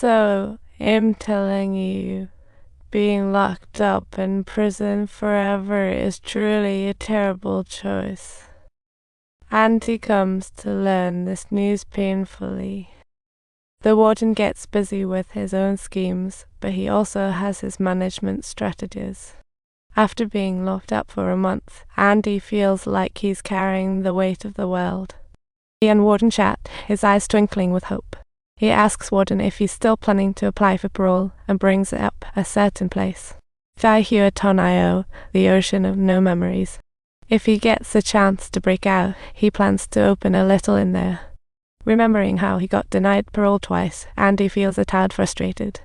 So, I'm telling you, being locked up in prison forever is truly a terrible choice. Andy comes to learn this news painfully. The warden gets busy with his own schemes, but he also has his management strategies. After being locked up for a month, Andy feels like he's carrying the weight of the world. He and Warden chat, his eyes twinkling with hope. He asks Warden if he's still planning to apply for parole and brings up a certain place. Tonio, the ocean of no memories. If he gets a chance to break out, he plans to open a little in there. Remembering how he got denied parole twice, Andy feels a tad frustrated.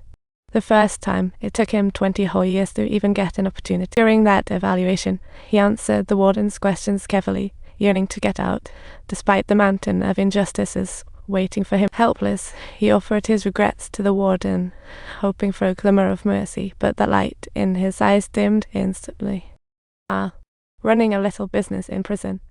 The first time, it took him 20 whole years to even get an opportunity. During that evaluation, he answered the warden's questions carefully, yearning to get out, despite the mountain of injustices waiting for him. Helpless, he offered his regrets to the warden, hoping for a glimmer of mercy, but the light in his eyes dimmed instantly. Running a little business in prison.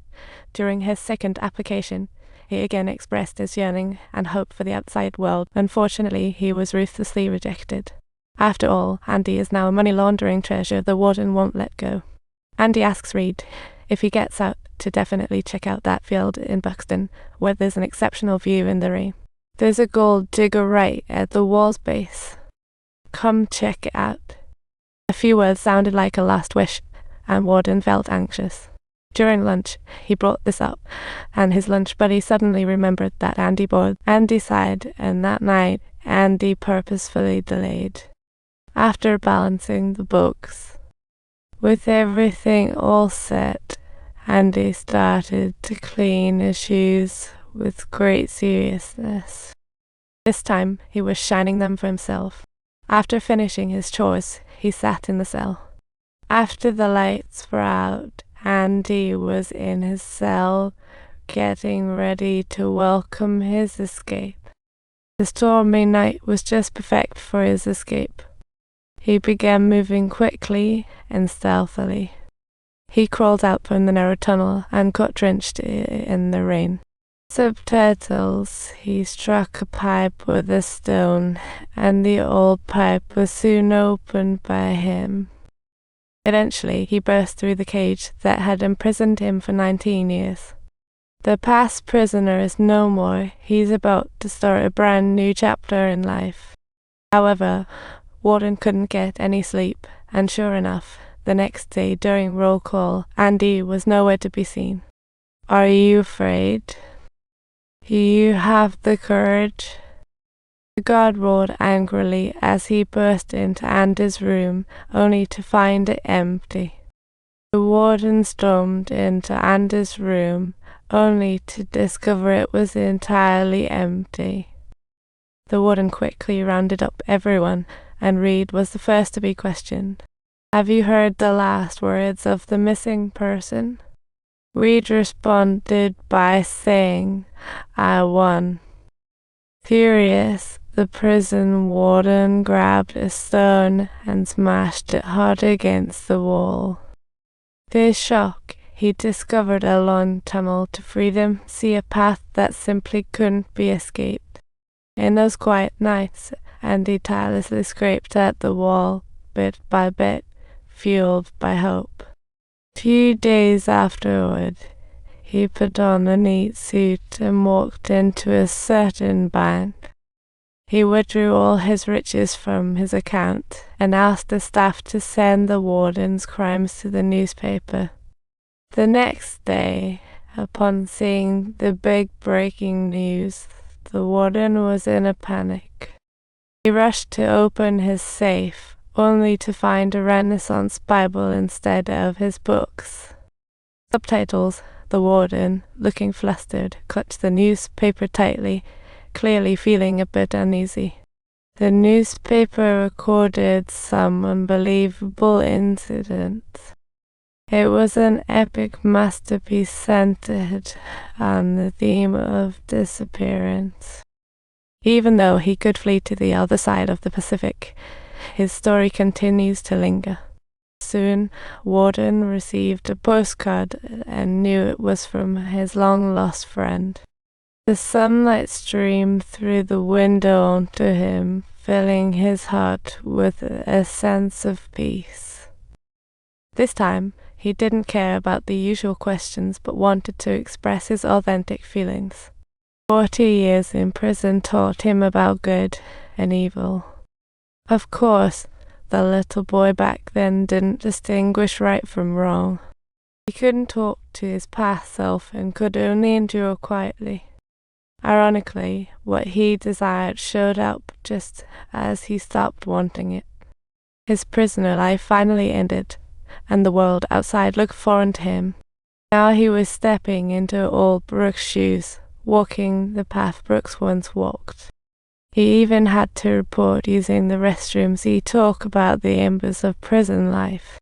During his second application, he again expressed his yearning and hope for the outside world. Unfortunately, he was ruthlessly rejected. After all, Andy is now a money laundering treasure the warden won't let go. Andy asks Reed, if he gets out, to definitely check out that field in Buxton, where there's an exceptional view in the rain. There's a gold digger right at the wall's base. Come check it out. A few words sounded like a last wish, and Warden felt anxious. During lunch, he brought this up, and his lunch buddy suddenly remembered that Andy bored. Andy sighed, and that night, Andy purposefully delayed. After balancing the books, with everything all set, Andy started to clean his shoes with great seriousness. This time, he was shining them for himself. After finishing his chores, he sat in the cell. After the lights were out, Andy was in his cell, getting ready to welcome his escape. The stormy night was just perfect for his escape. He began moving quickly and stealthily. He crawled out from the narrow tunnel and got drenched in the rain. Subtitles, he struck a pipe with a stone, and the old pipe was soon opened by him. Eventually, he burst through the cage that had imprisoned him for 19 years. The past prisoner is no more. He's about to start a brand new chapter in life. However, Warden couldn't get any sleep, and sure enough, the next day during roll call, Andy was nowhere to be seen. Are you afraid? You have the courage? The guard roared angrily as he burst into Andy's room, only to find it empty. The warden stormed into Andy's room, only to discover it was entirely empty. The warden quickly rounded up everyone, and Reed was the first to be questioned. Have you heard the last words of the missing person? Reed responded by saying, I won. Furious, the prison warden grabbed a stone and smashed it hard against the wall. To his shock, he discovered a long tunnel to freedom, see a path that simply couldn't be escaped. In those quiet nights, Andy tirelessly scraped at the wall, bit by bit, fueled by hope. 2 days afterward, he put on a neat suit and walked into a certain bank. He withdrew all his riches from his account and asked the staff to send the warden's crimes to the newspaper. The next day, upon seeing the big breaking news, the warden was in a panic. He rushed to open his safe, only to find a Renaissance Bible instead of his books. Subtitles, the warden, looking flustered, clutched the newspaper tightly, clearly feeling a bit uneasy. The newspaper recorded some unbelievable incidents. It was an epic masterpiece centered on the theme of disappearance. Even though he could flee to the other side of the Pacific, his story continues to linger. Soon, Warden received a postcard and knew it was from his long-lost friend. The sunlight streamed through the window onto him, filling his heart with a sense of peace. This time, he didn't care about the usual questions but wanted to express his authentic feelings. 40 years in prison taught him about good and evil. Of course, the little boy back then didn't distinguish right from wrong. He couldn't talk to his past self and could only endure quietly. Ironically, what he desired showed up just as he stopped wanting it. His prisoner life finally ended, and the world outside looked foreign to him. Now he was stepping into old Brooks' shoes, walking the path Brooks once walked. He even had to report using the restrooms. He talked about the embers of prison life.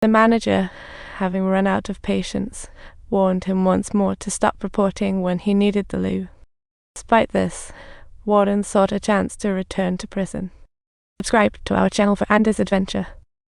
The manager, having run out of patience, warned him once more to stop reporting when he needed the loo. Despite this, Warden sought a chance to return to prison. Subscribe to our channel for Anders' adventure.